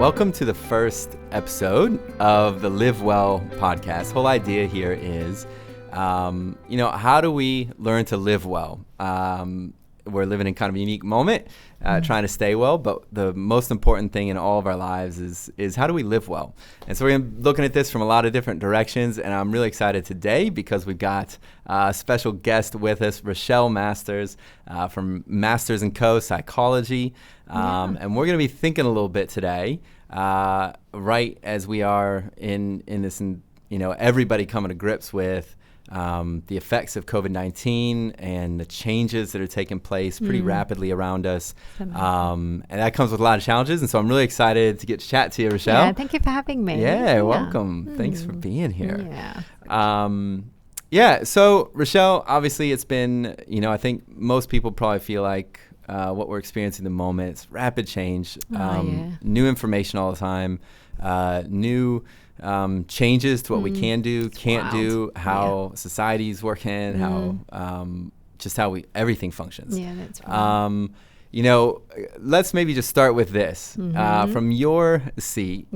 Welcome to the first episode of the Live Well podcast. The whole idea here is, how do we learn to live well? We're living in kind of a unique moment, trying to stay well, but the most important thing in all of our lives is how do we live well? And so we're going to be looking at this from a lot of different directions, and I'm really excited today because we've got a special guest with us, Rochelle Masters from Masters & Co. Psychology. And we're going to be thinking a little bit today, right as we are in this, everybody coming to grips with the effects of COVID-19 and the changes that are taking place pretty rapidly around us. And that comes with a lot of challenges. And so I'm really excited to get to chat to you, Rochelle. Yeah, thank you for having me. Yeah, welcome. Thanks for being here. So Rochelle, obviously it's been, I think most people probably feel like what we're experiencing at the moment, it's rapid change, new information all the time, new changes to what we can do, can't do, how society's working, how everything functions. Yeah, that's right. Let's maybe just start with this. From your seat,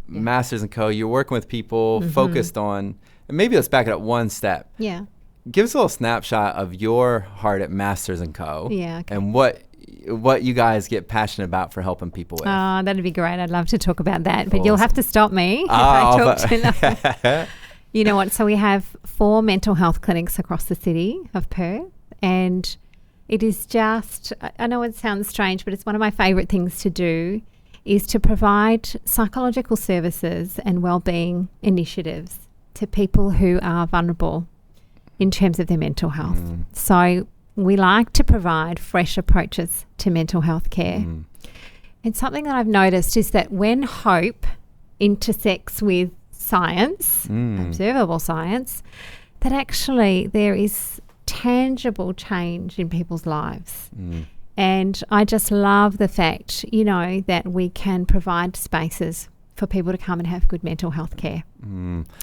Masters & Co., you're working with people focused on, and maybe let's back it up one step. Yeah. Give us a little snapshot of your heart at Masters & Co. Yeah. Okay. And what you guys get passionate about for helping people with. Oh, that'd be great. I'd love to talk about that, but you'll have to stop me if I talk too long. You know what? So we have 4 mental health clinics across the city of Perth, and it is just, I know it sounds strange, but it's one of my favourite things to do is to provide psychological services and wellbeing initiatives to people who are vulnerable in terms of their mental health. So we like to provide fresh approaches to mental health care. And something that I've noticed is that when hope intersects with science, observable science, that actually there is tangible change in people's lives. And I just love the fact, that we can provide spaces for people to come and have good mental health care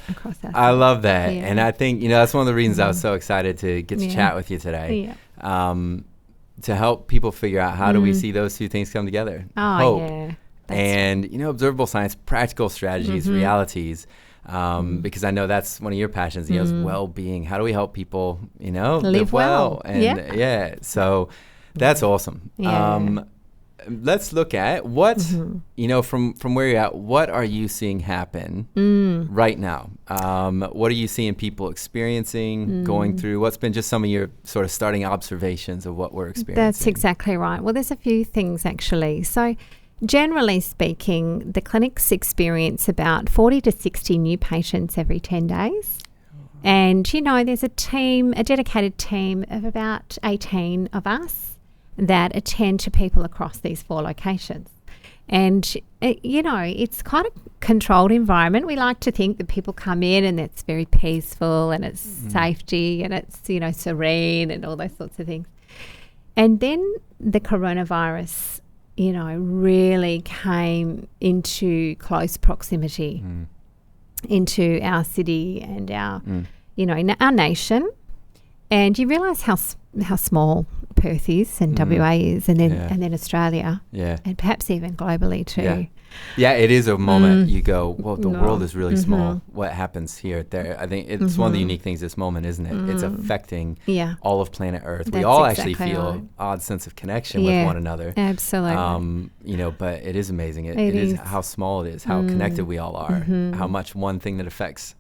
across our I love that. Yeah. And I think, that's one of the reasons I was so excited to get to chat with you today. To help people figure out how do we see those two things come together. Hope and, observable science, practical strategies, realities. Because I know that's one of your passions, is well-being. How do we help people, live well? And so that's awesome. Yeah. Let's look at what, from where you're at, what are you seeing happen right now? What are you seeing people experiencing, going through? What's been just some of your sort of starting observations of what we're experiencing? That's exactly right. Well, there's a few things actually. So generally speaking, the clinics experience about 40 to 60 new patients every 10 days. And, there's a dedicated team of about 18 of us that attend to people across these 4 locations. And, it's quite a controlled environment. We like to think that people come in and it's very peaceful and it's safety and it's, serene and all those sorts of things. And then the coronavirus, really came into close proximity into our city and our, our nation. And you realise how small Perth is and WA is, and then Australia, and perhaps even globally too. Yeah, it is a moment you go, well, the world is really small. What happens here, there? I think it's one of the unique things this moment, isn't it? It's affecting all of planet Earth. We all actually feel an odd sense of connection with one another. Absolutely. But it is amazing. It is how small it is, how connected we all are, how much one thing that affects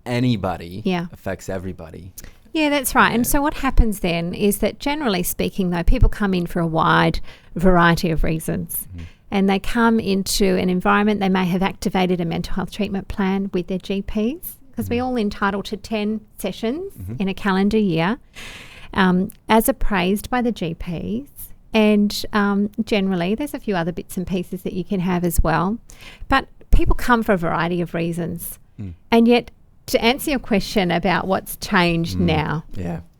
anybody affects everybody. Yeah, that's right. And so what happens then is that generally speaking, though, people come in for a wide variety of reasons. And they come into an environment, they may have activated a mental health treatment plan with their GPs, because we're all entitled to 10 sessions in a calendar year, as appraised by the GPs. And generally, there's a few other bits and pieces that you can have as well. But people come for a variety of reasons. And yet, to answer your question about what's changed now,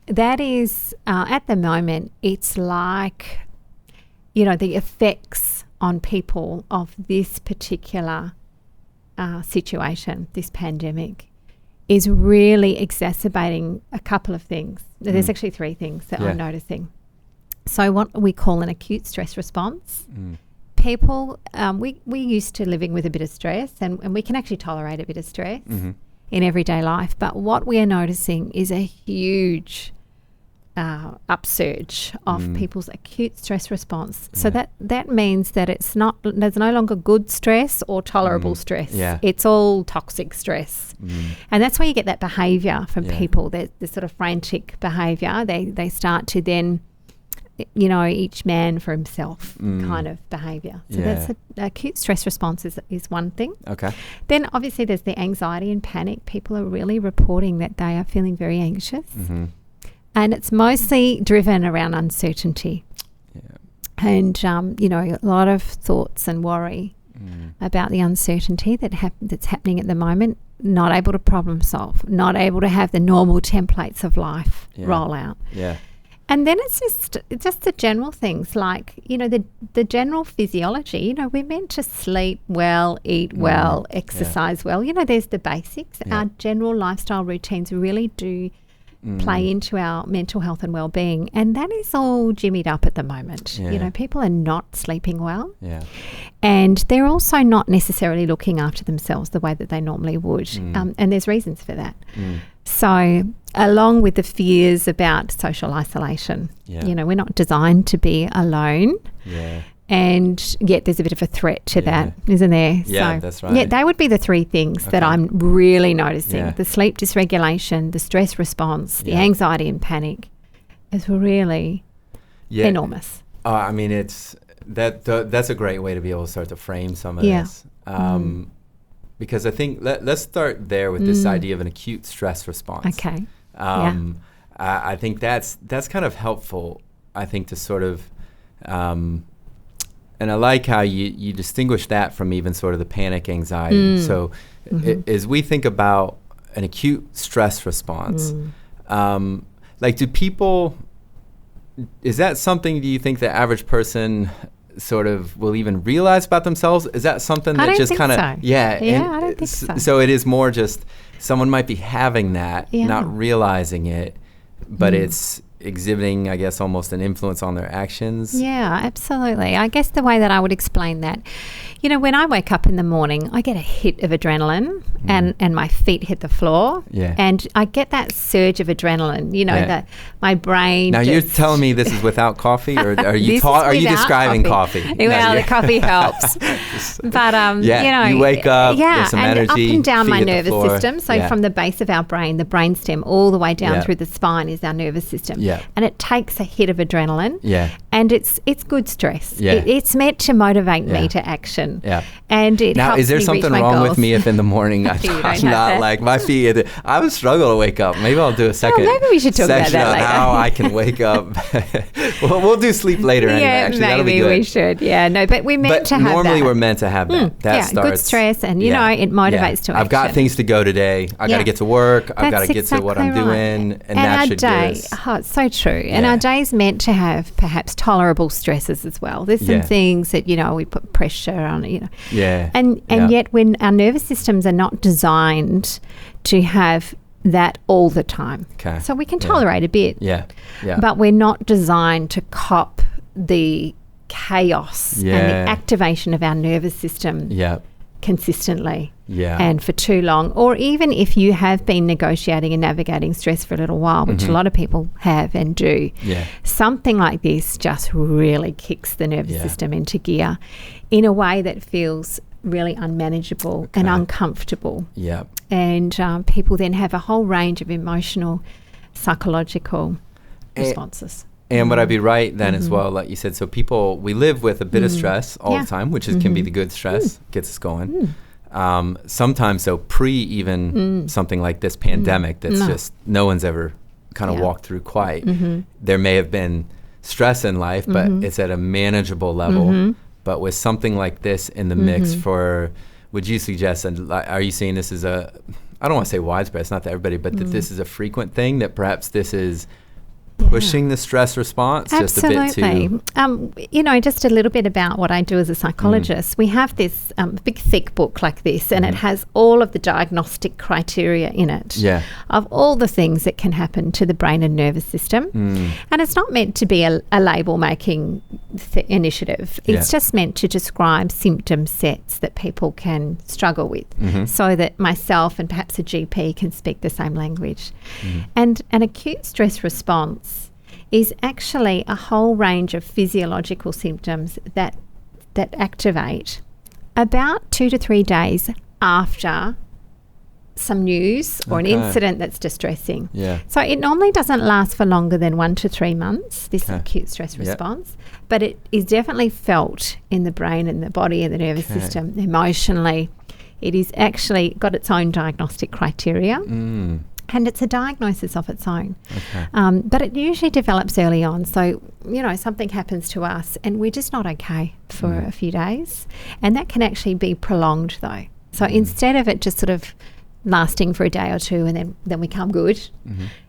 that is, at the moment, it's like, the effects on people of this particular situation, this pandemic, is really exacerbating a couple of things. There's actually 3 things that I'm noticing. So what we call an acute stress response. people, we used to living with a bit of stress, and we can actually tolerate a bit of stress in everyday life. But what we are noticing is a huge upsurge of people's acute stress response. So that means that there's no longer good stress or tolerable stress. Yeah. It's all toxic stress. And that's where you get that behaviour from people, the sort of frantic behaviour. They start to then, each man for himself kind of behaviour. So that's acute stress response is one thing. Okay. Then obviously there's the anxiety and panic. People are really reporting that they are feeling very anxious. And it's mostly driven around uncertainty. Yeah. And, a lot of thoughts and worry about the uncertainty that's happening at the moment, not able to problem solve, not able to have the normal templates of life roll out. Yeah. And then it's just the general things like, the general physiology. We're meant to sleep well, eat well, exercise well. There's the basics. Yeah. Our general lifestyle routines really do play into our mental health and well-being, and that is all jimmied up at the moment. People are not sleeping well, and they're also not necessarily looking after themselves the way that they normally would, and there's reasons for that. So along with the fears about social isolation, we're not designed to be alone, and yet there's a bit of a threat to that, isn't there? Yeah, that's right. Yeah, they would be the three things that I'm really noticing. The sleep dysregulation, the stress response, the anxiety and panic is really enormous. I mean, that's a great way to be able to start to frame some of this. Because I think let's start there with this idea of an acute stress response. Okay. I think that's kind of helpful, I think, to sort of... and I like how you distinguish that from even sort of the panic, anxiety. So as we think about an acute stress response, do people, is that something, do you think the average person sort of will even realize about themselves? Is that something that just kind of... So. Yeah, I don't think so. So it is more just someone might be having that, not realizing it, but it's exhibiting, I guess, almost an influence on their actions. Yeah, absolutely. I guess the way that I would explain that, when I wake up in the morning, I get a hit of adrenaline and my feet hit the floor. Yeah. And I get that surge of adrenaline, that my brain... Now, you're telling me this is without coffee, or are you describing coffee? The coffee helps. But, you wake up, there's some energy. Up and down my nervous system. So from the base of our brain, the brainstem, all the way down through the spine is our nervous system. Yeah. And it takes a hit of adrenaline. Yeah. And it's good stress. Yeah. It's meant to motivate me to action. Yeah. And it now, helps is there me something reach my wrong goals. with me if in the morning I'm not like my feet? I would struggle to wake up. Maybe I'll do a second. Maybe we should talk about that later. How I can wake up. We'll do sleep later anyway. Actually, maybe we should. Yeah, no, but we're meant to have that. Normally we're meant to have that. That starts. Good stress, and it motivates to action. I've got things to go today. I got to get to work. I've got to get to what I'm doing, and that should get us. Oh, it's so true. And our day's meant to have perhaps tolerable stresses as well. There's some things that we put pressure on. Yeah. And yet when our nervous systems are not designed to have that all the time. Okay. So we can tolerate a bit. Yeah. Yeah. But we're not designed to cop the chaos and the activation of our nervous system consistently and for too long. Or even if you have been negotiating and navigating stress for a little while, which a lot of people have and do, something like this just really kicks the nervous system into gear in a way that feels really unmanageable and uncomfortable. Yeah. And people then have a whole range of emotional, psychological responses. And would I be right then as well, like you said, so we live with a bit of stress all the time, which can be the good stress, gets us going. Sometimes, though, even something like this pandemic that's just no one's ever kind of walked through quite, there may have been stress in life, but it's at a manageable level. But with something like this in the mix would you suggest, and are you seeing this as I don't want to say widespread, it's not that everybody, but that this is a frequent thing, that perhaps this is pushing the stress response just a bit too? Just a little bit about what I do as a psychologist. We have this big thick book like this, and it has all of the diagnostic criteria in it of all the things that can happen to the brain and nervous system. And it's not meant to be a label making initiative. It's just meant to describe symptom sets that people can struggle with, so that myself and perhaps a GP can speak the same language. And an acute stress response is actually a whole range of physiological symptoms that activate about 2 to 3 days after some news or an incident that's distressing. So it normally doesn't last for longer than 1 to 3 months, this acute stress response, but it is definitely felt in the brain and the body and the nervous system emotionally. It is actually got its own diagnostic criteria. And it's a diagnosis of its own. But it usually develops early on. So, something happens to us and we're just not okay for a few days. And that can actually be prolonged though. So instead of it just sort of lasting for a day or two and then we come good,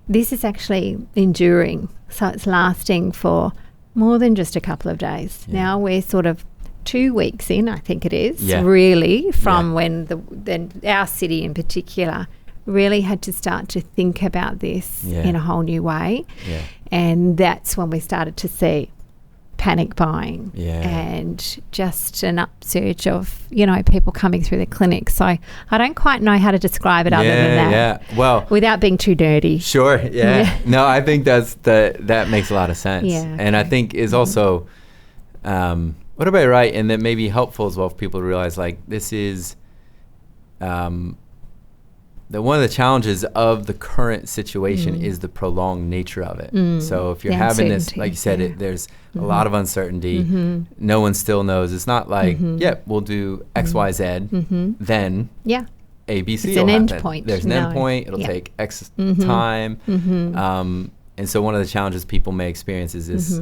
this is actually enduring. So it's lasting for more than just a couple of days. Now we're sort of 2 weeks in, I think it is, really, from when our city in particular really had to start to think about this in a whole new way. And that's when we started to see panic buying and just an upsurge of, people coming through the clinic. So I don't quite know how to describe it other than that. Well, without being too dirty. Sure. No, I think that makes a lot of sense. And I think is also what about right? And that may be helpful as well for people to realize, like, this is that one of the challenges of the current situation is the prolonged nature of it. So if you're having this, like you said, there's a lot of uncertainty. No one still knows. It's not like, we'll do X, Y, Z, then A, B, C it's will an happen. end point. There's an end point. It'll take X time. And so one of the challenges people may experience is this,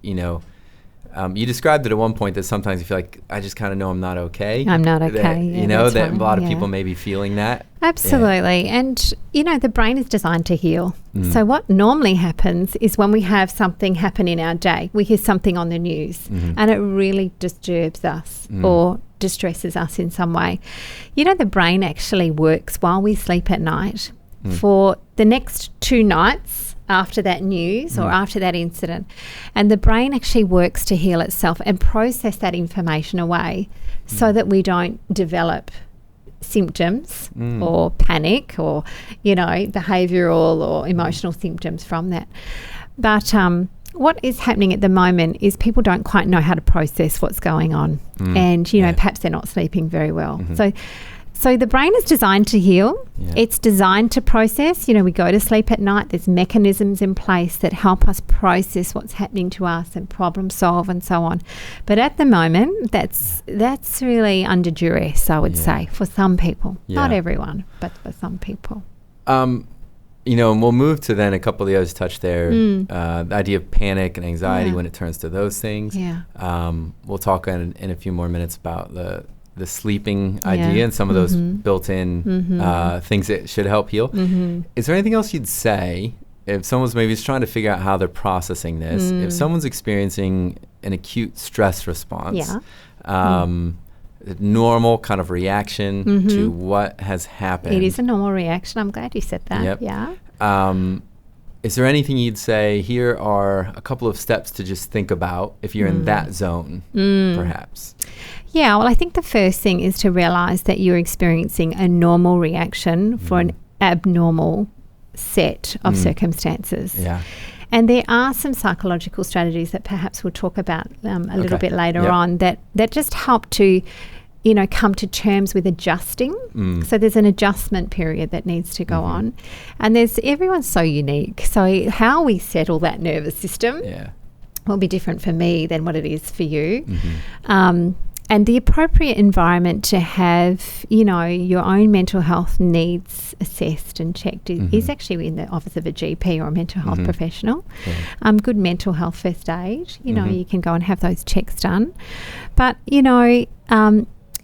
you described it at one point that sometimes you feel like, I just kind of know I'm not okay. I'm not okay. That a lot of people may be feeling that. Absolutely. And, the brain is designed to heal. So what normally happens is when we have something happen in our day, we hear something on the news and it really disturbs us or distresses us in some way. The brain actually works while we sleep at night for the next 2 nights after that news or after that incident. And the brain actually works to heal itself and process that information away so that we don't develop symptoms or panic or, behavioural or emotional symptoms from that. But what is happening at the moment is people don't quite know how to process what's going on. And, perhaps they're not sleeping very well. So the brain is designed to heal. It's designed to process. We go to sleep at night. There's mechanisms in place that help us process what's happening to us and problem solve and so on. But at the moment, that's really under duress, I would say, for some people. Not everyone, but for some people. And we'll move to then a couple of the others touched there. The idea of panic and anxiety when it turns to those things. We'll talk in a few more minutes about the sleeping idea and some of those built-in things that should help heal. Is there anything else you'd say if someone's maybe just trying to figure out how they're processing this? If someone's experiencing an acute stress response, a normal kind of reaction to what has happened. It is a normal reaction. I'm glad you said that. Is there anything you'd say, here are a couple of steps to just think about if you're in that zone, perhaps? Yeah, well, I think the first thing is to realise that you're experiencing a normal reaction for an abnormal set of circumstances. And there are some psychological strategies that perhaps we'll talk about a little bit later on that just help to, come to terms with adjusting. So there's an adjustment period that needs to go on. And everyone's so unique. So how we settle that nervous system will be different for me than what it is for you. And the appropriate environment to have, your own mental health needs assessed and checked is actually in the office of a GP or a mental health professional. Good mental health first aid, you can go and have those checks done. But,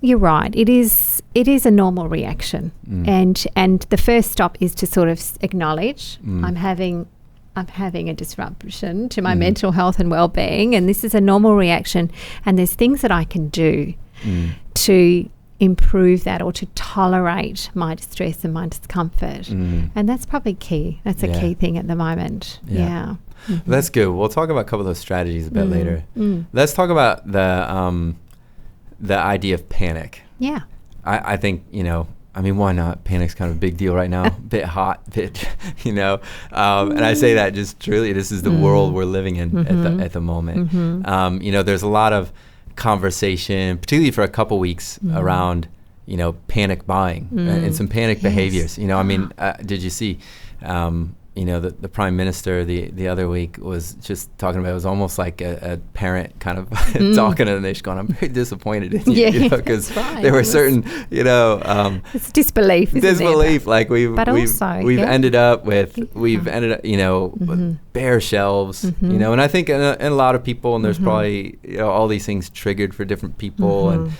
you're right. It is a normal reaction. And the first stop is to sort of acknowledge I'm having a disruption to my mental health and well-being, and this is a normal reaction, and there's things that I can do to improve that or to tolerate my distress and my discomfort. And that's probably key. That's a key thing at the moment. That's good. We'll talk about a couple of those strategies a bit later. Let's talk about the idea of panic. Yeah. I think, why not? Panic's kind of a big deal right now. Bit hot, and I say that just truly, this is the world we're living in at the moment. There's a lot of conversation, particularly for a couple weeks, around, panic buying and some panic behaviors. Did you see, the Prime Minister the other week was just talking about, it was almost like a parent kind of talking to the nation going, I'm very disappointed in you, because there were certain, it's disbelief, like we've ended up with, bare shelves, and I think in a lot of people, and there's probably, all these things triggered for different people, and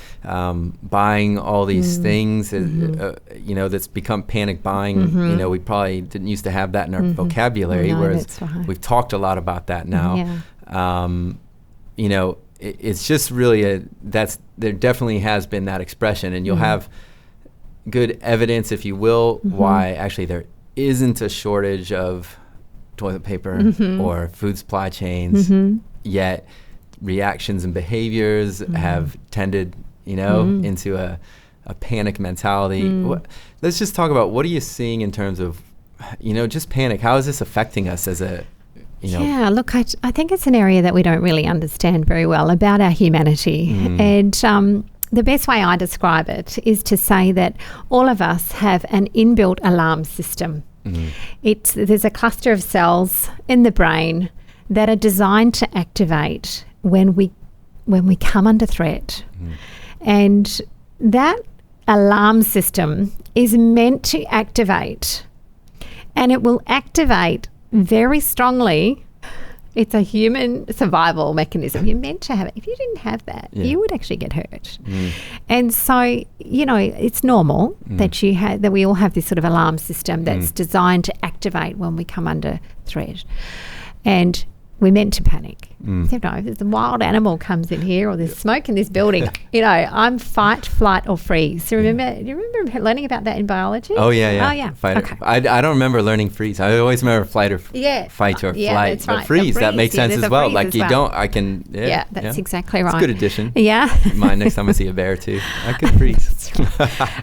buying all these things, that's become panic buying. We probably didn't used to have that in our vocabulary, whereas we've talked a lot about that now. It's just really there definitely has been that expression, and you'll have good evidence, if you will, why actually there isn't a shortage of toilet paper or food supply chains, yet reactions and behaviors have tended, into a panic mentality. Let's just talk about, what are you seeing in terms of, just panic? How is this affecting us as a, Yeah, look, I think it's an area that we don't really understand very well about our humanity. And the best way I describe it is to say that all of us have an inbuilt alarm system. There's a cluster of cells in the brain that are designed to activate when we come under threat. And that alarm system is meant to activate, and it will activate very strongly. It's a human survival mechanism. You're meant to have it. If you didn't have that, you would actually get hurt. And so, it's normal that we all have this sort of alarm system that's designed to activate when we come under threat. And we're meant to panic. If the wild animal comes in here, or there's smoke in this building, I'm fight, flight, or freeze. So do you remember learning about that in biology? Oh, yeah. Oh, yeah. Fight. Okay. I don't remember learning freeze. I always remember fight or fight or yeah, flight. That's but right. freeze, that makes sense as well. Like that's exactly right. It's a good addition. Yeah. Mine next time I see a bear too. I could freeze.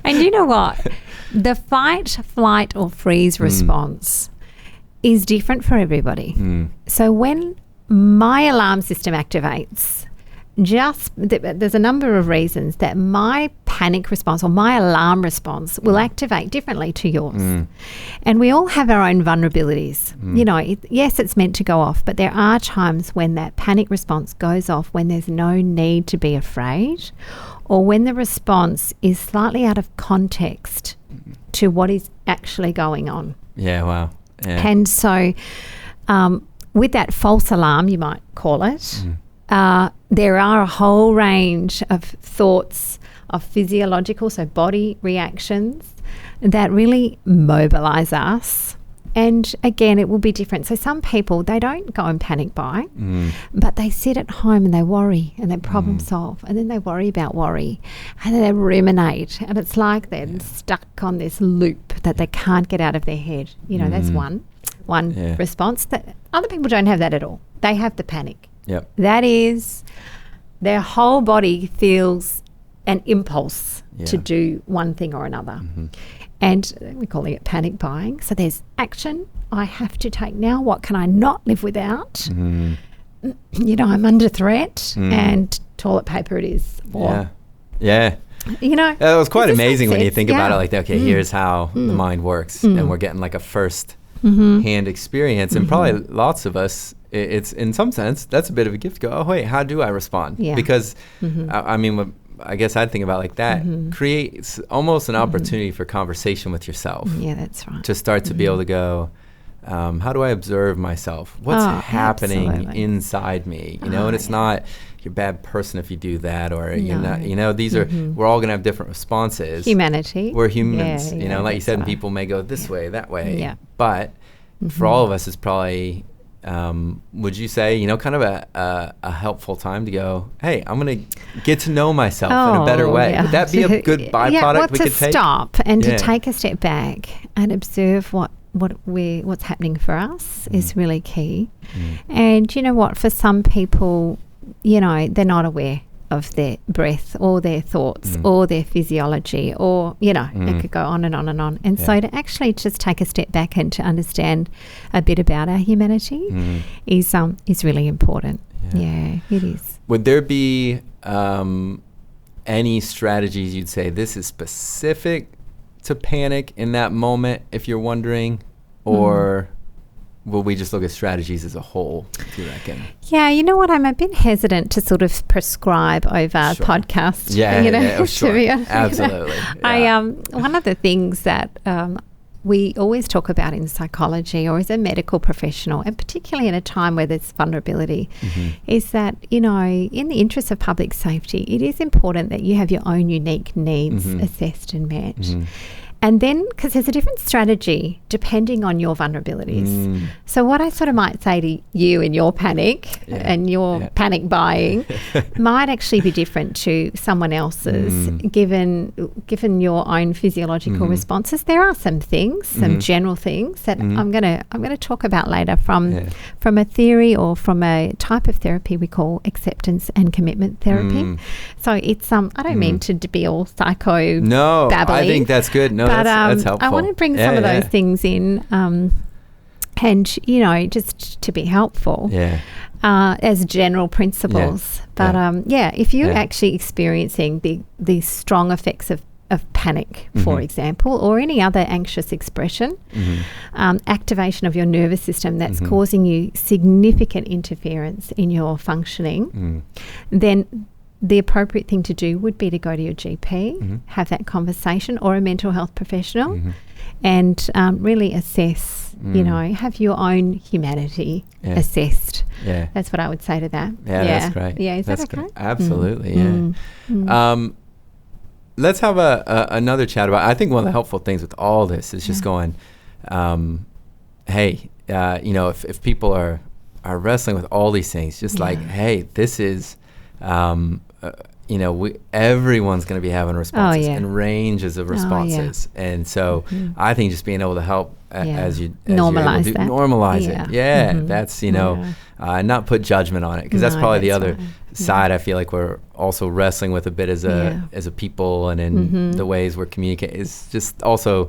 And you know what? The fight, flight, or freeze response is different for everybody. So when my alarm system activates, there's a number of reasons that my panic response or my alarm response will activate differently to yours. And we all have our own vulnerabilities. Yes, it's meant to go off, but there are times when that panic response goes off when there's no need to be afraid, or when the response is slightly out of context to what is actually going on. Yeah, wow. Yeah. And so with that false alarm, you might call it, there are a whole range of thoughts, of physiological, so body reactions, that really mobilize us. And again, it will be different. So some people, they don't go and panic buy, but they sit at home and they worry and they problem solve, and then they worry about worry, and then they ruminate, and it's like they're stuck on this loop that they can't get out of their head. That's one response. That other people don't have that at all. They have the panic. Yep. That is, their whole body feels an impulse to do one thing or another. And we're calling it panic buying. So there's action I have to take now. What can I not live without? I'm under threat, and toilet paper it is. Or, it was quite amazing when you think about it like that. Okay, here's how the mind works. And we're getting like a first hand experience. And probably lots of us, it's in some sense, that's a bit of a gift to go, oh, wait, how do I respond? Yeah. Because, I guess I'd think about like that creates almost an opportunity for conversation with yourself. Yeah, that's right. To start to be able to go, how do I observe myself? What's happening inside me? And it's not you're a bad person if you do that, or you're not. These are we're all going to have different responses. Humanity. We're humans. Like you said, people may go this way, that way. Yeah. But for all of us, it's probably. Would you say, kind of a helpful time to go, hey, I'm going to get to know myself in a better way? Would that be a good byproduct we could take? To stop and to take a step back and observe what what's happening for us is really key. And you know what, for some people, you know, they're not aware of their breath or their thoughts or their physiology, or, you know, it could go on and on and on. And so to actually just take a step back and to understand a bit about our humanity is really important. Yeah, it is. Would there be any strategies you'd say this is specific to panic in that moment, if you're wondering, or will we just look at strategies as a whole, do you reckon? Yeah, you know what? I'm a bit hesitant to sort of prescribe over podcasts. Sure. Absolutely. Yeah. One of the things that we always talk about in psychology or as a medical professional, and particularly in a time where there's vulnerability, is that, you know, in the interest of public safety, it is important that you have your own unique needs assessed and met. And then, because there's a different strategy depending on your vulnerabilities. So what I sort of might say to you in your panic and your panic buying might actually be different to someone else's, given your own physiological responses. There are some things, some general things that I'm gonna talk about later from a theory or from a type of therapy we call acceptance and commitment therapy. So it's I don't mean to be all psycho babbly. I think that's good. No, but that's helpful. I want to bring some of those things in, and, you know, just to be helpful as general principles. But if you're actually experiencing the strong effects of panic, for example, or any other anxious expression, activation of your nervous system that's causing you significant interference in your functioning, then the appropriate thing to do would be to go to your GP, have that conversation, or a mental health professional, and really assess, you know, have your own humanity assessed. That's what I would say to that. That's great. Yeah, is that's that okay? Great. Absolutely, let's have another chat about, I think one of the helpful things with all this is just going, hey, you know, if people are wrestling with all these things, just like, hey, this is... you know, everyone's going to be having responses and ranges of responses. And so I think just being able to help as you normalize that. Normalize it. That's, you know, not put judgment on it, because that's probably the other side. I feel like we're also wrestling with a bit as a people, and in the ways we're communicating, is just also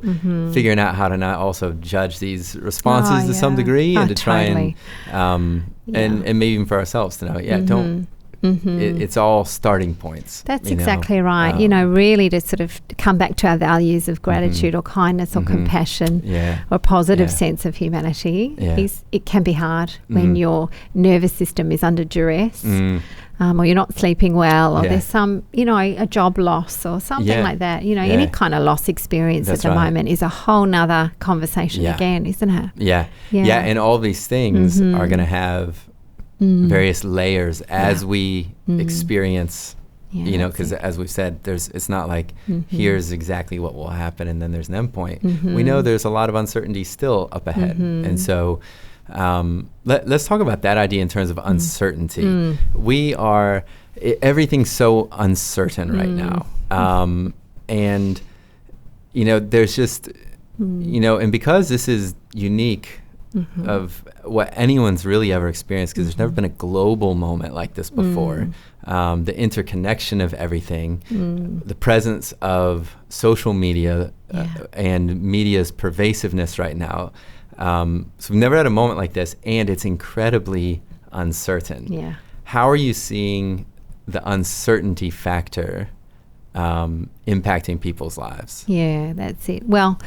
figuring out how to not also judge these responses to some degree, and to try and maybe even for ourselves to know, don't. It's all starting points. That's exactly right. You know, really to sort of come back to our values of gratitude or kindness or compassion or positive sense of humanity. It can be hard when your nervous system is under duress, or you're not sleeping well, or there's some, you know, a job loss or something like that. You know, any kind of loss experience at the moment is a whole nother conversation again, isn't it? Yeah. And all these things are going to have various layers as we experience, you know, because as we've said, it's not like here's exactly what will happen and then there's an endpoint. We know there's a lot of uncertainty still up ahead. And so let's talk about that idea in terms of uncertainty. Everything's so uncertain right now. And, you know, there's just, you know, and because this is unique of what anyone's really ever experienced, because there's never been a global moment like this before. The interconnection of everything, the presence of social media and media's pervasiveness right now. So we've never had a moment like this, and it's incredibly uncertain. How are you seeing the uncertainty factor impacting people's lives? Yeah, that's it. Well,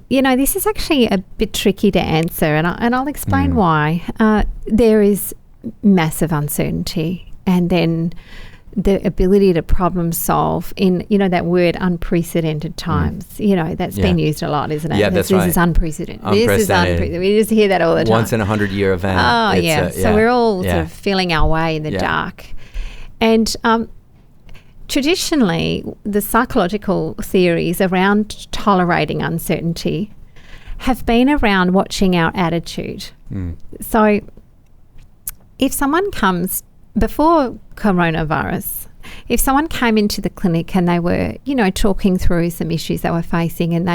you know, this is actually a bit tricky to answer, and I'll explain why. There is massive uncertainty, and then the ability to problem solve in, you know, that word unprecedented times. You know, that's been used a lot, isn't it? Yeah, that's right. This is unprecedented. This is unprecedented. We just hear that all the time. Once in 100-year event. Oh, so we're all sort of feeling our way in the dark. And traditionally, the psychological theories around tolerating uncertainty have been around watching our attitude. So if someone comes, before coronavirus, if someone came into the clinic and they were, you know, talking through some issues they were facing, and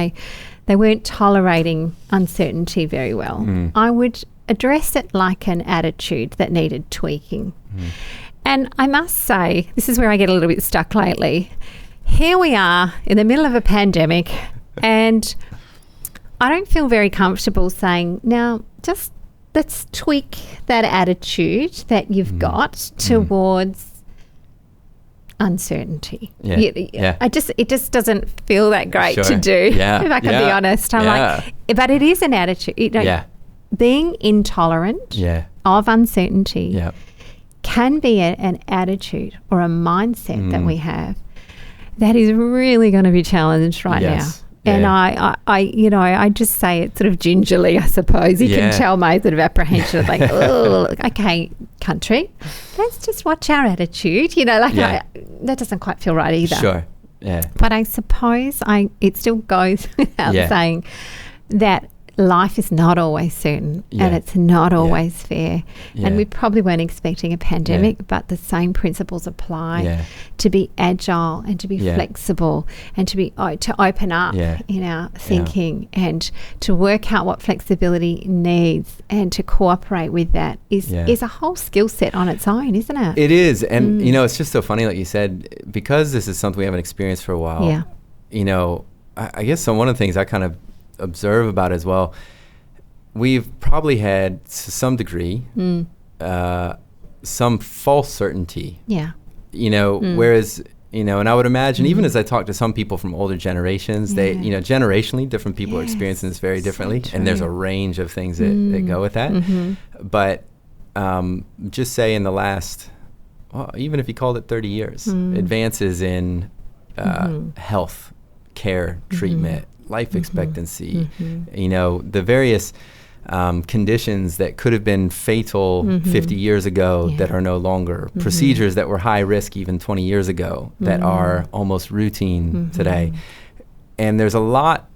they weren't tolerating uncertainty very well. I would address it like an attitude that needed tweaking. And I must say, this is where I get a little bit stuck lately. Here we are in the middle of a pandemic, and I don't feel very comfortable saying, now just let's tweak that attitude that you've got towards uncertainty. It just doesn't feel that great to do, if I can be honest. I'm like, but it is an attitude. Being intolerant of uncertainty can be an attitude or a mindset that we have that is really going to be challenged right now. And I just say it sort of gingerly, I suppose. You can tell my sort of apprehension of like, oh, okay, country, let's just watch our attitude. That doesn't quite feel right either. Sure, yeah. But I suppose it still goes without saying that life is not always certain and it's not always fair. And we probably weren't expecting a pandemic, but the same principles apply to be agile and to be flexible and to open up in our thinking and to work out what flexibility needs and to cooperate with that is a whole skill set on its own, isn't it? It is. And, it's just so funny, like you said, because this is something we haven't experienced for a while, I guess one of the things I kind of observe about as well, we've probably had to some degree some false certainty, whereas and I would imagine even as I talk to some people from older generations, they generationally different people are experiencing this very differently, and there's a range of things that go with that. But just say in the last, even if you called it 30 years, advances in health care, treatment, life expectancy, the various conditions that could have been fatal 50 years ago that are no longer, procedures that were high risk even 20 years ago that are almost routine today. And there's a lot,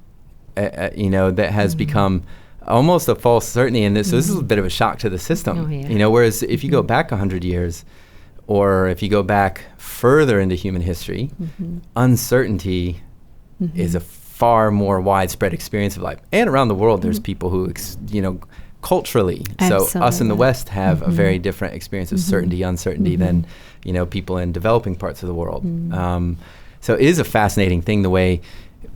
that has become almost a false certainty in this. So this is a bit of a shock to the system, whereas if you go back 100 years, or if you go back further into human history, uncertainty is a far more widespread experience of life. And around the world, there's people who, culturally, so us in the West have a very different experience of certainty, uncertainty than, people in developing parts of the world. So it is a fascinating thing the way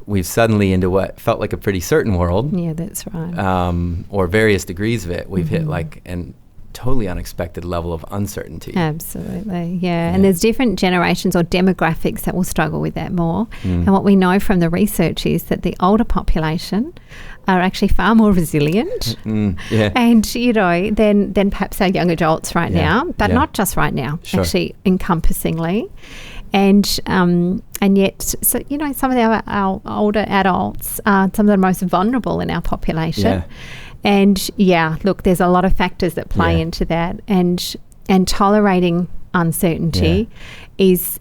we've suddenly into what felt like a pretty certain world. Yeah, that's right. Or various degrees of it. We've hit like an totally unexpected level of uncertainty. Absolutely, and there's different generations or demographics that will struggle with that more. And what we know from the research is that the older population are actually far more resilient and than perhaps our young adults right now, but not just right now, actually encompassingly. And yet, so, some of our older adults are some of the most vulnerable in our population. And look, there's a lot of factors that play into that, and tolerating uncertainty is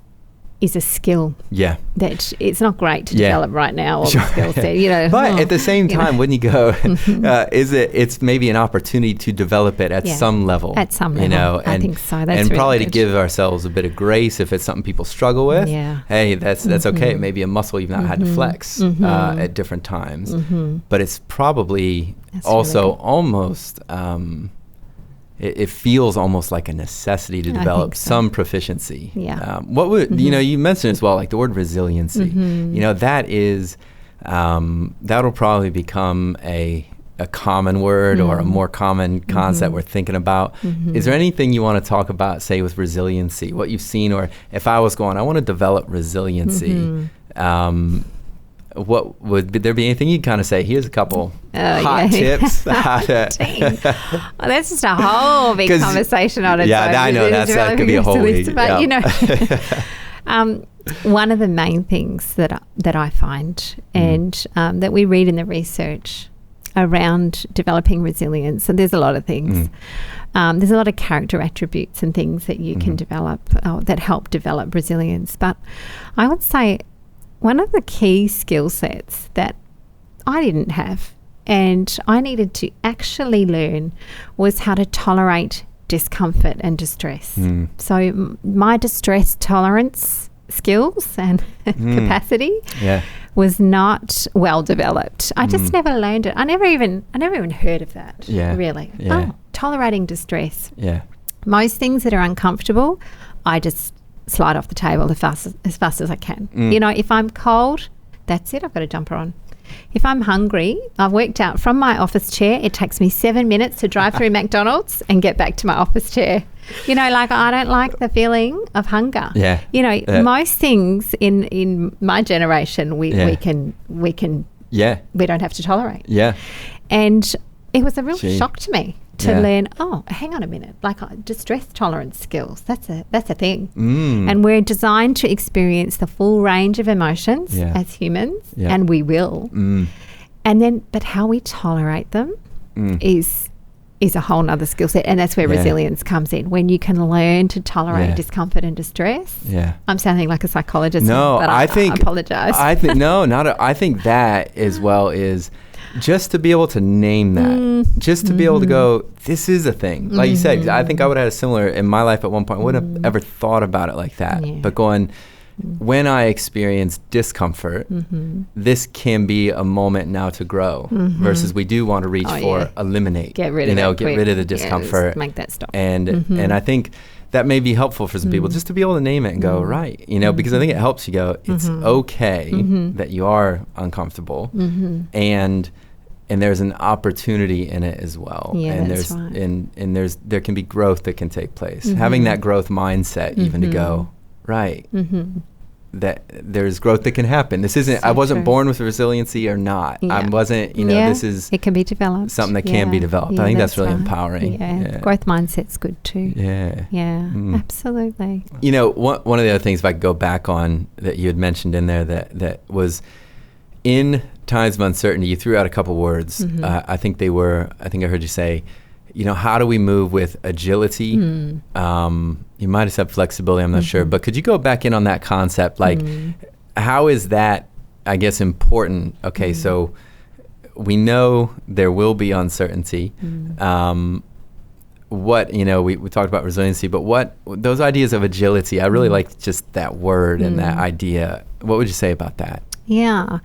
a skill. That it's not great to develop right now. Or skill set, But at the same time, wouldn't you go? It's maybe an opportunity to develop it at some level. At some level, I think so. That's and really probably good. To give ourselves a bit of grace if it's something people struggle with. Hey, that's okay. It may be a muscle you've not had to flex at different times, but it's probably also really almost. It feels almost like a necessity to develop some proficiency. What would you mentioned as well, like the word resiliency. That is that'll probably become a common word or a more common concept we're thinking about. Is there anything you want to talk about, say, with resiliency? What you've seen, or if I was going, I want to develop resiliency. What would there be anything you'd kind of say? Here's a couple hot tips. That's just a whole big conversation on its own. I know that could be a whole week. But one of the main things that I find and that we read in the research around developing resilience, and there's a lot of things. There's a lot of character attributes and things that you can develop that help develop resilience. But I would say one of the key skill sets that I didn't have and I needed to actually learn was how to tolerate discomfort and distress. So my distress tolerance skills and capacity Yeah. was not well developed. I just never learned it. I never even heard of that. Yeah. Really. Yeah. Oh, tolerating distress. Yeah. Most things that are uncomfortable, I just slide off the table as fast as I can. You know, if I'm cold, that's it. I've got a jumper on. If I'm hungry, I've worked out from my office chair, it takes me 7 minutes to drive through McDonald's and get back to my office chair. You know, like I don't like the feeling of hunger. Yeah. You know, most things in my generation we can Yeah. we don't have to tolerate. Yeah. And it was a real shock to me to Yeah. learn, oh, hang on a minute, like distress tolerance skills, that's a thing. Mm. And we're designed to experience the full range of emotions as humans, and we will. Mm. And then, but how we tolerate them is a whole nother skill set, and that's where resilience comes in. When you can learn to tolerate discomfort and distress. Yeah, I'm sounding like a psychologist. No, but I apologize. I think I think that as well is just to be able to name that, just to be able to go, this is a thing. Like you said, I think I would have had a similar in my life at one point. I wouldn't have ever thought about it like that. Yeah. But going, when I experience discomfort, this can be a moment now to grow versus we do want to reach for eliminate. Get rid of get rid of the discomfort. Yes, make that stop. And I think that may be helpful for some people just to be able to name it and go, right, you know, because I think it helps you go, it's okay that you are uncomfortable and there's an opportunity in it as well. Yeah, and that's there's right. and there can be growth that can take place. Having that growth mindset even to go, right, that there's growth that can happen. This isn't, I wasn't born with resiliency or not. I wasn't, you know, this is it can be developed. Something that can be developed. I think that's really empowering. Yeah. Growth mindset's good too. Yeah, absolutely. You know, one of the other things, if I could go back on that you had mentioned in there that was in times of uncertainty, you threw out a couple words. I think I heard you say, you know, how do we move with agility? You might have said flexibility, I'm not sure. But could you go back in on that concept? Like, how is that, I guess, important? Okay, so we know there will be uncertainty. What, you know, we talked about resiliency, but what, those ideas of agility, I really like just that word and that idea. What would you say about that? Yeah.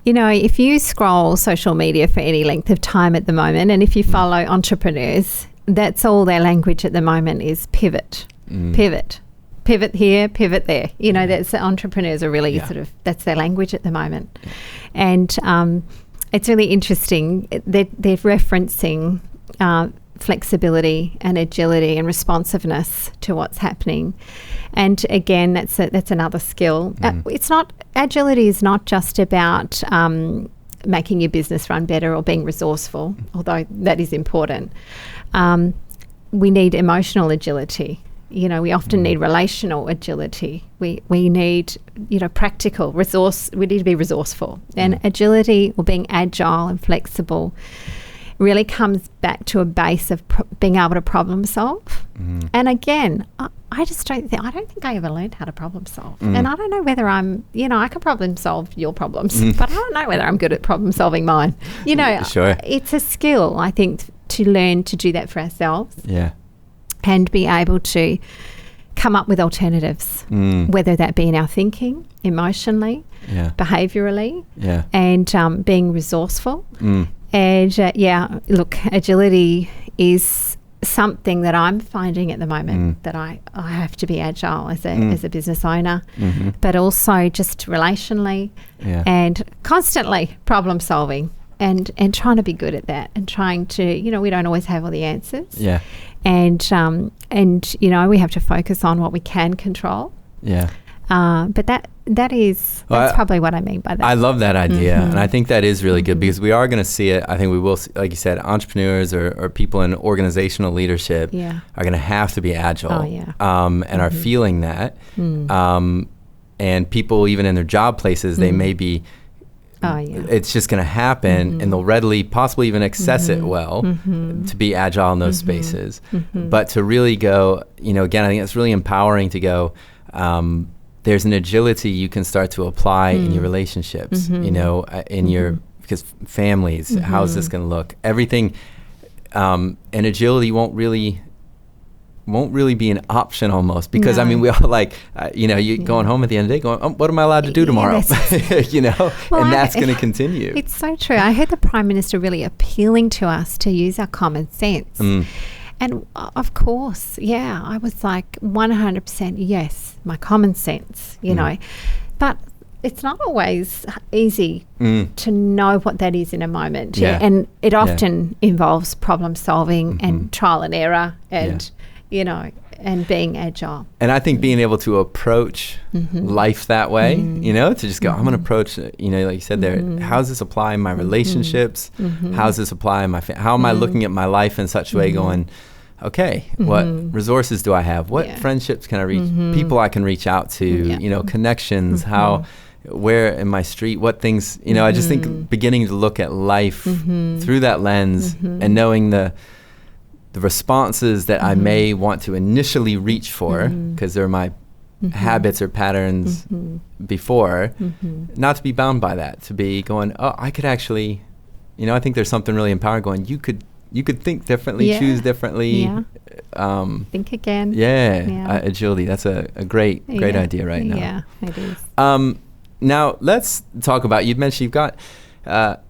You know, if you scroll social media for any length of time at the moment, and if you follow entrepreneurs, that's all their language at the moment is pivot, pivot here, pivot there. You know, that's the entrepreneurs are really sort of, that's their language at the moment. And it's really interesting that they're referencing flexibility and agility and responsiveness to what's happening. And again, that's another skill. Agility is not just about making your business run better or being resourceful, although that is important. We need emotional agility. You know, we often need relational agility. We need, you know, practical resource. We need to be resourceful. And agility, or being agile and flexible, really comes back to a base of being able to problem solve. And again, I don't think I ever learned how to problem solve. And I don't know whether I'm, you know, I can problem solve your problems, but I don't know whether I'm good at problem solving mine. You know, it's a skill, I think, to learn to do that for ourselves. Yeah. And be able to come up with alternatives, whether that be in our thinking, emotionally, behaviorally, and being resourceful. And look, agility is something that I'm finding at the moment, that I have to be agile as a business owner, but also just relationally and constantly problem solving and trying to be good at that, and trying to, you know, we don't always have all the answers. And you know, we have to focus on what we can control. But that's probably what I mean by that. I love that idea. And I think that is really good, because we are going to see it. I think we will see, like you said, entrepreneurs or people in organizational leadership are going to have to be agile and are feeling that. And people, even in their job places, they may be, it's just going to happen, and they'll readily, possibly even access it well to be agile in those spaces. But to really go, you know, again, I think it's really empowering to go, there's an agility you can start to apply in your relationships, you know, in your, because families, how's this going to look? Everything, and agility won't won't really be an option almost, because I mean, we all like, you going home at the end of the day going, what am I allowed to do tomorrow? Well, and that's going to continue. It's so true. I heard the Prime Minister really appealing to us to use our common sense. And of course, I was like 100% yes, my common sense, you know, but it's not always easy to know what that is in a moment. And it often involves problem solving and trial and error and, and being agile. And I think being able to approach life that way, to just go, I'm going to approach, like you said there, how does this apply in my relationships? How does this apply in my how am I looking at my life in such a way going, okay, what resources do I have? What friendships can I reach? People I can reach out to, connections, where in my street, what things, I just think beginning to look at life through that lens and knowing the responses that I may want to initially reach for, because they're my habits or patterns before, not to be bound by that, to be going, oh, I could actually, I think there's something really empowering going, you could think differently, choose differently. Think again. Agility. That's a great idea right now. Yeah, it is. Now, let's talk about, you mentioned you've got,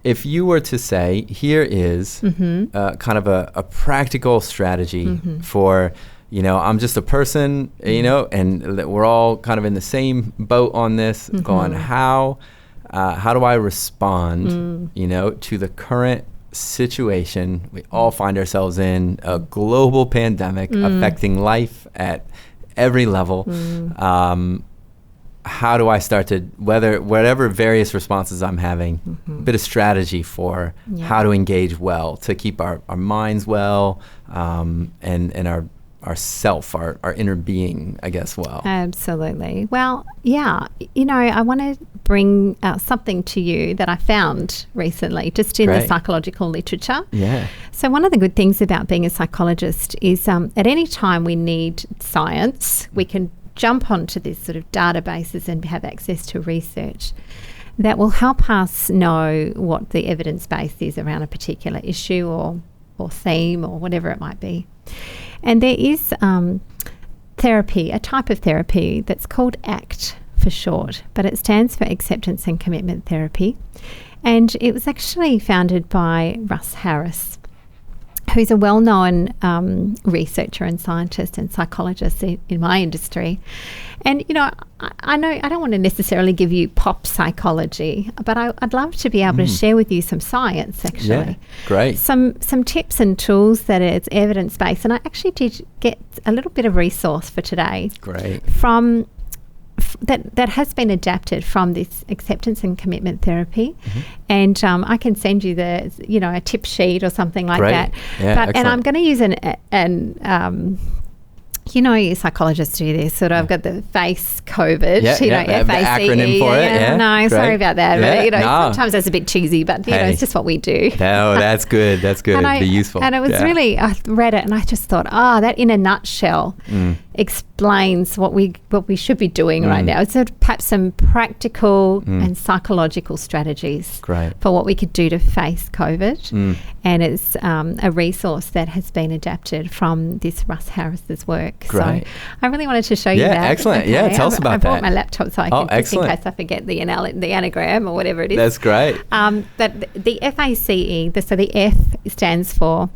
if you were to say, here is kind of a practical strategy for, I'm just a person, and that we're all kind of in the same boat on this, going, how do I respond, to the current situation we all find ourselves in, a global pandemic affecting life at every level. How do I start to, whatever various responses I'm having, a bit of strategy for how to engage well, to keep our minds well, and our self, our inner being, I guess, well. Absolutely. Well, I want to bring something to you that I found recently, just in the psychological literature. Yeah. So one of the good things about being a psychologist is at any time we need science, we can jump onto this sort of databases and have access to research that will help us know what the evidence base is around a particular issue or theme or whatever it might be. And there is therapy, a type of therapy that's called ACT for short, but it stands for Acceptance and Commitment Therapy. And it was actually founded by Russ Harris, who's a well-known researcher and scientist and psychologist in my industry. And, I know I don't want to necessarily give you pop psychology, but I'd love to be able to share with you some science, actually. Yeah, great. Some tips and tools that it's evidence-based. And I actually did get a little bit of resource for today. Great. From that has been adapted from this acceptance and commitment therapy, and I can send you a tip sheet or something like that. Yeah, and I'm going to use psychologists do this sort of. I've got the FACE COVID, FACE, the acronym for it. No, sorry about that. But, sometimes that's a bit cheesy, but it's just what we do. No, that's good. That's good. It'd be useful. And it was really, I read it and I just thought, that in a nutshell explains what we should be doing right now. It's perhaps some practical and psychological strategies for what we could do to face COVID. And it's a resource that has been adapted from this Russ Harris's work. Great. So I really wanted to show you that. Yeah, excellent. Okay. Yeah, tell us about that. I brought my laptop so I can, just in case I forget the anagram or whatever it is. That's great. But the FACE, so the F stands for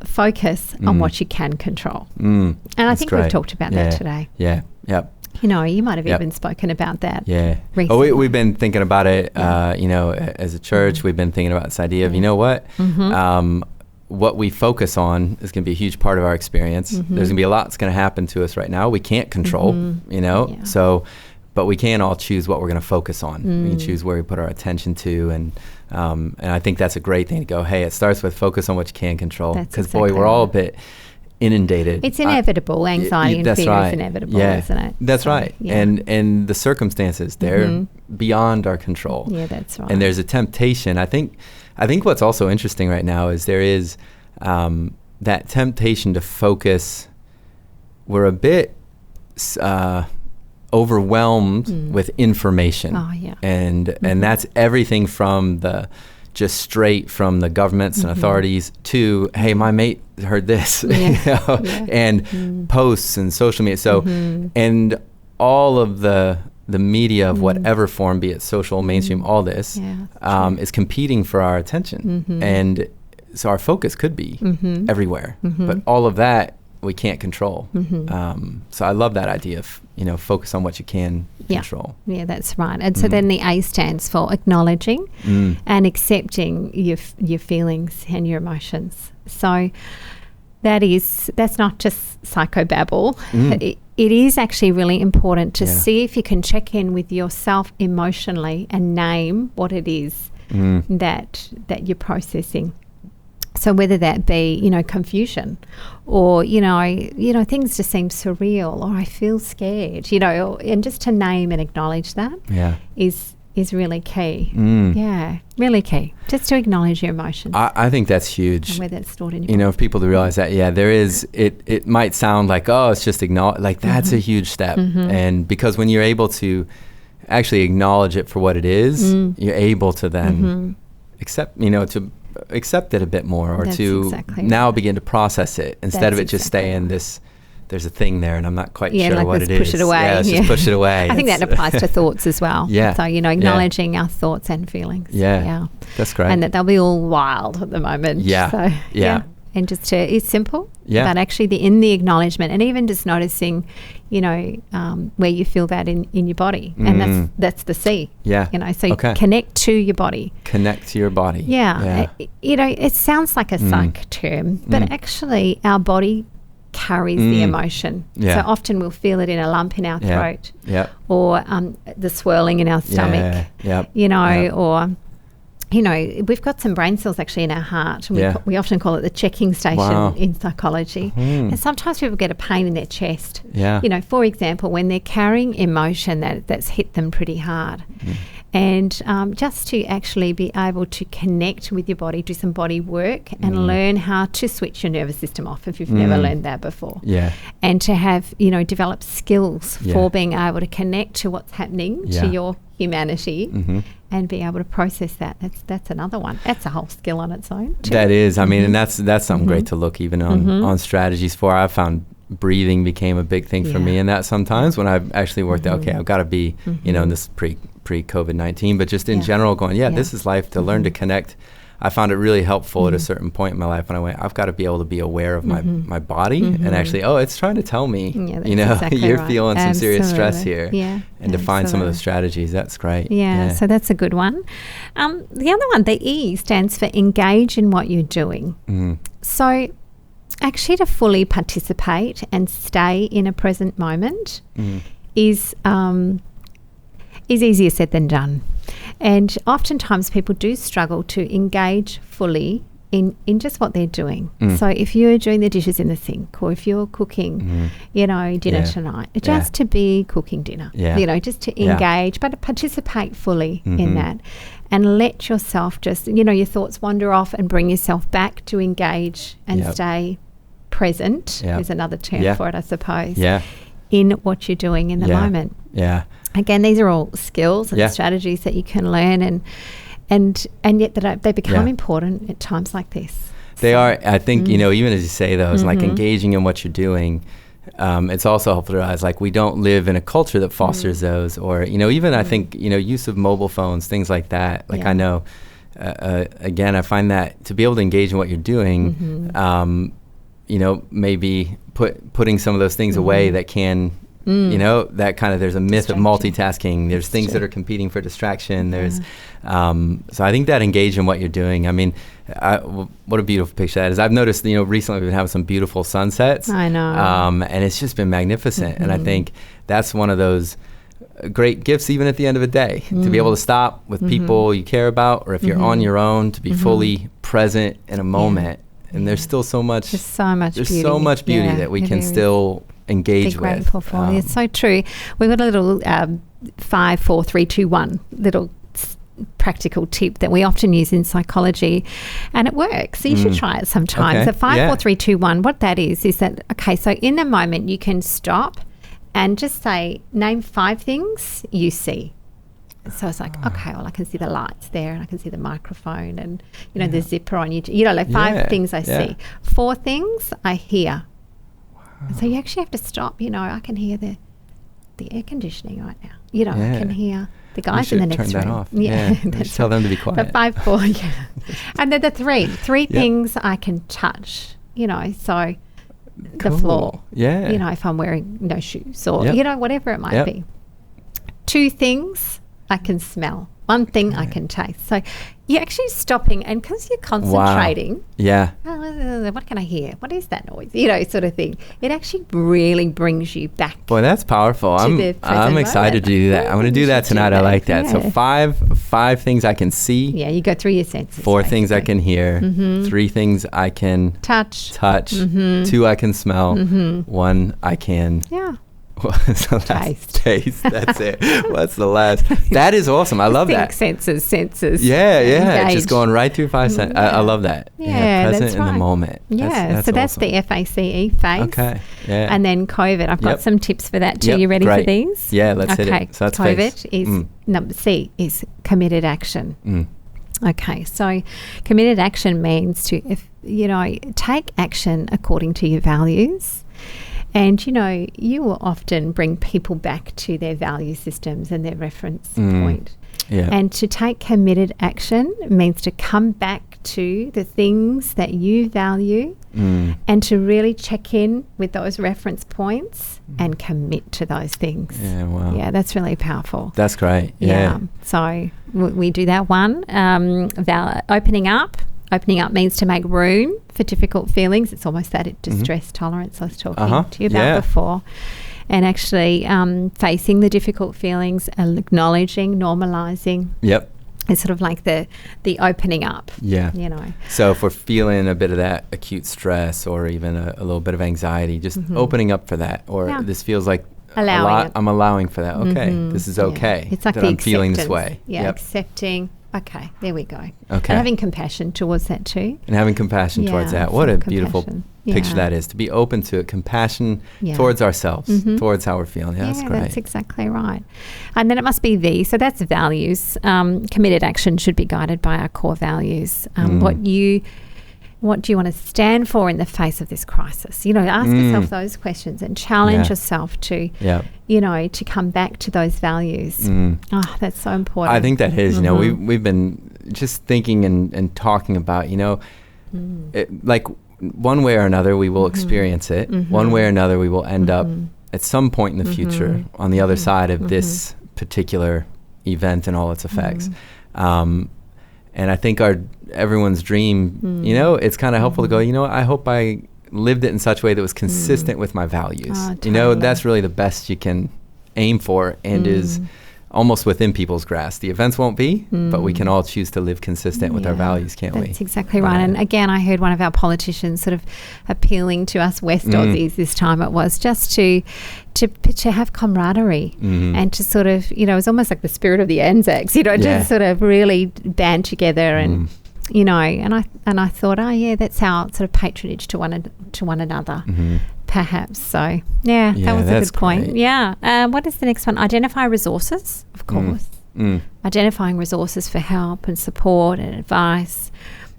focus on what you can control. And I think we've talked about that today. Yeah, yep. You might have even spoken about that. Yeah. Recently. We've been thinking about it, as a church, we've been thinking about this idea of, what we focus on is going to be a huge part of our experience. There's going to be a lot that's going to happen to us right now. We can't control, but we can all choose what we're going to focus on. We can choose where we put our attention to, and I think that's a great thing to go, hey, it starts with focus on what you can control, because we're all a bit inundated. It's inevitable. Anxiety and fear is inevitable, isn't it? That's right. Yeah. And the circumstances, they're beyond our control. Yeah, that's right. And there's a temptation. I think what's also interesting right now is there is that temptation to focus. We're a bit overwhelmed with information. Oh, yeah. And that's everything from the just straight from the governments and authorities to, hey, my mate heard this, and posts and social media. So, and all of the media of whatever form, be it social, mainstream, all this, is competing for our attention. And so our focus could be everywhere, but all of that we can't control. So I love that idea of, focus on what you can control. Yeah, that's right. And so then the A stands for acknowledging and accepting your feelings and your emotions. So that's not just psychobabble. It is actually really important to see if you can check in with yourself emotionally and name what it is that you're processing. So whether that be, confusion or, things just seem surreal, or I feel scared, and just to name and acknowledge that is really key. Yeah, really key. Just to acknowledge your emotions. I think that's huge. And whether it's stored in your body. For people to realize that, there is, it might sound like, oh, it's just acknowledge, like that's a huge step. And because when you're able to actually acknowledge it for what it is, you're able to then accept, to accept it a bit more, or now begin to process it instead of it just staying this, there's a thing there and I'm not quite sure what it is. Push it away. Yeah, let's just push it away. I think that applies to thoughts as well. So, acknowledging our thoughts and feelings. Yeah. That's great. And that they'll be all wild at the moment. So, and just it's simple. But actually in the acknowledgement, and even just noticing, where you feel that in your body. And that's the C. So connect to your body. Connect to your body. It sounds like a psych term, but actually our body carries the emotion. So often we'll feel it in a lump in our throat, or the swirling in our stomach, or we've got some brain cells actually in our heart, and we often call it the checking station in psychology. And sometimes people get a pain in their chest. For example, when they're carrying emotion that's hit them pretty hard. And just to actually be able to connect with your body, do some body work, and learn how to switch your nervous system off if you've never learned that before. And to have, develop skills for being able to connect to what's happening to your humanity and be able to process that. That's another one. That's a whole skill on its own too. That is. I mean, and that's something great to look even on strategies for. I've found breathing became a big thing for me in that sometimes when I've actually worked out, okay, I've got to be, in this pre-COVID-19, but just in general going, this is life, to learn to connect. I found it really helpful at a certain point in my life when I went, I've got to be able to be aware of my body and actually, it's trying to tell me, exactly you're feeling some serious stress here, and to find some of those strategies. That's great. So that's a good one. The other one, the E, stands for engage in what you're doing. So actually to fully participate and stay in a present moment is easier said than done. And oftentimes people do struggle to engage fully in just what they're doing. So if you're doing the dishes in the sink, or if you're cooking, dinner tonight, just to be cooking dinner, just to engage, but to participate fully in that, and let yourself just, your thoughts wander off, and bring yourself back to engage and stay present is another term for it, I suppose, in what you're doing in the moment. Again, these are all skills and strategies that you can learn, and yet they become important at times like this. They are. I think, even as you say those, like engaging in what you're doing, it's also helpful to realize, like, we don't live in a culture that fosters those, or, even I think, use of mobile phones, things like that. Like I know, again, I find that to be able to engage in what you're doing, maybe putting some of those things away that can, that kind of, there's a myth of multitasking. There's things that are competing for distraction. There's, so I think that engage in what you're doing. I mean, what a beautiful picture that is. I've noticed, recently we've been having some beautiful sunsets. I know. And it's just been magnificent. And I think that's one of those great gifts, even at the end of a day, to be able to stop with people you care about, or if you're on your own, to be fully present in a moment. And there's still so much. There's so much beauty. So much beauty that we can still engage be grateful with. For. It's so true. We've got a little 5, 4, 3, 2, 1 little practical tip that we often use in psychology, and it works. So you should try it sometimes. Okay. So 5, 4, 3, 2, 1. What that is that, okay, so in a moment you can stop and just say, name 5 things you see. So it's like, okay, well, I can see the lights there, and I can see the microphone, and the zipper on you. Like 5 things I see. 4 things I hear. Wow. So you actually have to stop. I can hear the air conditioning right now. I can hear the guys in the next room. Turn that off. Yeah. Just tell them to be quiet. But 5, 4, and then the 3 things I can touch. So the floor. Yeah. If I'm wearing no shoes or whatever it might be. 2 things I can smell. 1 thing I can taste. So you're actually stopping, and because you're concentrating. Wow. Yeah. What can I hear? What is that noise? Sort of thing. It actually really brings you back. Boy, that's powerful. I'm excited to do that. I'm going to do that tonight. I like that. Yeah. So 5 things I can see. Yeah, you go through your senses. 4 things I can hear. 3 things I can touch. 2 I can smell. 1 I can. Yeah. Taste. That's it. What's the last? That is awesome. I love that. Senses. Yeah. Engage. Just going right through 5 senses. I love that. Yeah, present that's right. in the moment. Yeah, so that's awesome. the FACE phase. Okay. Yeah. And then COVID. I've got some tips for that too. You ready for these? Yeah, let's hit it. So that's COVID is number C is committed action. Okay, so committed action means to take action according to your values. And, you will often bring people back to their value systems and their reference point. Yeah. And to take committed action means to come back to the things that you value and to really check in with those reference points and commit to those things. Yeah, wow. Yeah, that's really powerful. That's great. Yeah. So we do that one. Opening up. Opening up means to make room for difficult feelings. It's almost that distress tolerance I was talking to you about before. And actually facing the difficult feelings, acknowledging, normalizing. Yep. It's sort of like the opening up. Yeah. So if we're feeling a bit of that acute stress or even a little bit of anxiety, just opening up for that. Or this feels like I'm allowing for that. Okay. This is okay. It's like that I'm feeling this way. Yeah. Accepting. Okay, there we go. Okay. And having compassion towards that too. And having compassion towards that. What a beautiful picture that is. To be open to it. Compassion towards ourselves, towards how we're feeling. Yeah, that's great. That's exactly right. And then it must be V. So that's values. Committed action should be guided by our core values. What do you want to stand for in the face of this crisis? Ask yourself those questions and challenge yourself to, to come back to those values. Oh, that's so important. I think that is, we've been just thinking and talking about, like one way or another we will experience it. One way or another we will end up at some point in the future on the other side of this particular event and all its effects. And I think everyone's dream, it's kind of helpful to go, I hope I lived it in such a way that was consistent with my values. Totally. That's really the best you can aim for and is almost within people's grasp. The events won't be, but we can all choose to live consistent with our values, can't we? That's exactly right. And again, I heard one of our politicians sort of appealing to us West Aussies this time it was, just to have camaraderie and to sort of, it was almost like the spirit of the Anzacs, to sort of really band together and, and I thought, that's our sort of patronage to one another. Perhaps. So, that was a good point. Great. Yeah. What is the next one? Identify resources, of course. Identifying resources for help and support and advice.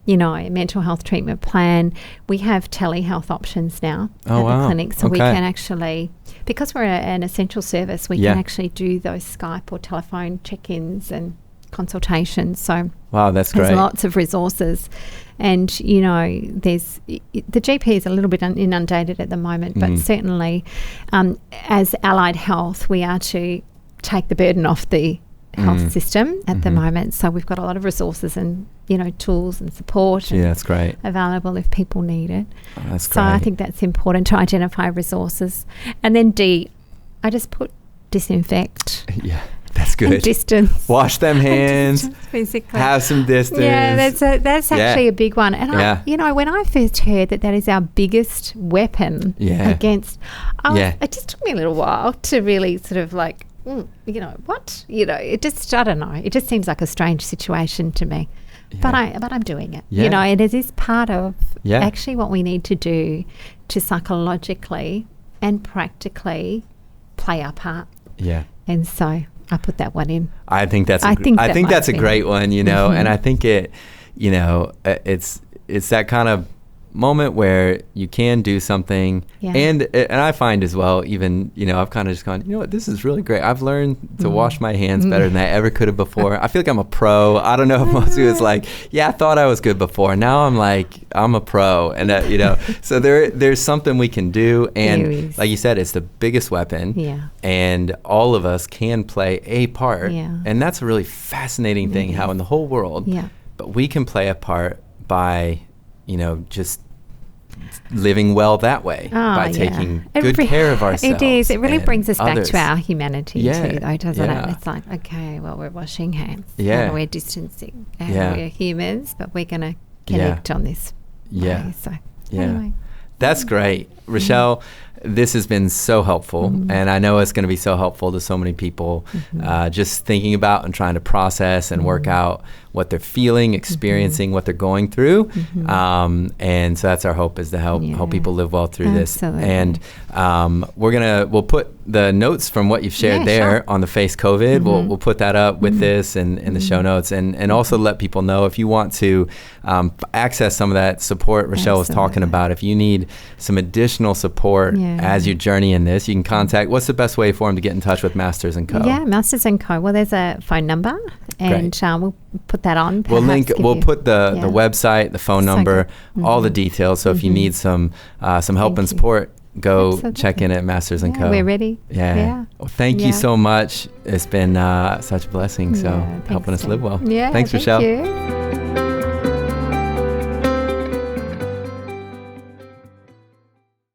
A mental health treatment plan. We have telehealth options now at the clinic. So we can actually, because we're an essential service, we can actually do those Skype or telephone check-ins and consultations. So that's great. There's lots of resources. And, there's the GP is a little bit inundated at the moment, but certainly as allied health, we are to take the burden off the health system at the moment. So we've got a lot of resources and, tools and support that's great. Available if people need it. That's great. So I think that's important to identify resources. And then D, I just put disinfect. Yeah. That's good. And distance. Wash them hands. Physically. Have some distance. Yeah, that's actually a big one. And I, when I first heard that is our biggest weapon against, it just took me a little while to really sort of like, what? It just, I don't know. It just seems like a strange situation to me. Yeah. But I'm doing it. Yeah. And it is part of actually what we need to do to psychologically and practically play our part. Yeah. And so I put that one in. I think that's a great one, you know, and I think it, you know, it's that kind of moment where you can do something, and I find as well, even, you know, I've kind of just gone, you know what, this is really great. I've learned to wash my hands better than I ever could have before. I feel like I'm a pro. I don't know if most of it's like, I thought I was good before. Now I'm like, I'm a pro, and you know, so there's something we can do, and like you said, it's the biggest weapon, and all of us can play a part, and that's a really fascinating thing, how in the whole world, but we can play a part by, you know, just living well that way, by taking good care of ourselves. It is. It really brings us back to our humanity too, though, doesn't it? It's like, okay, well, we're washing hands. And we're distancing. And we're humans, but we're going to connect on this way. So, anyway. That's great. Rochelle, this has been so helpful, and I know it's going to be so helpful to so many people, just thinking about and trying to process and work out what they're feeling, experiencing, what they're going through. And so that's our hope, is to help people live well through this. And we'll put the notes from what you've shared there on the Face COVID. We'll put that up with this and in the show notes, and also let people know, if you want to access some of that support Rochelle was talking about, if you need some additional support as you journey in this, you can contact, what's the best way for them to get in touch with Masters & Co? Masters & Co. Well, there's a phone number, and we'll put that on. We'll put the website, the phone number, all the details. So if you need some help and support, go check in at Masters & Co. We're ready. Well, thank you so much. It's been such a blessing. So helping us live well. Thanks, Rochelle. Thank you.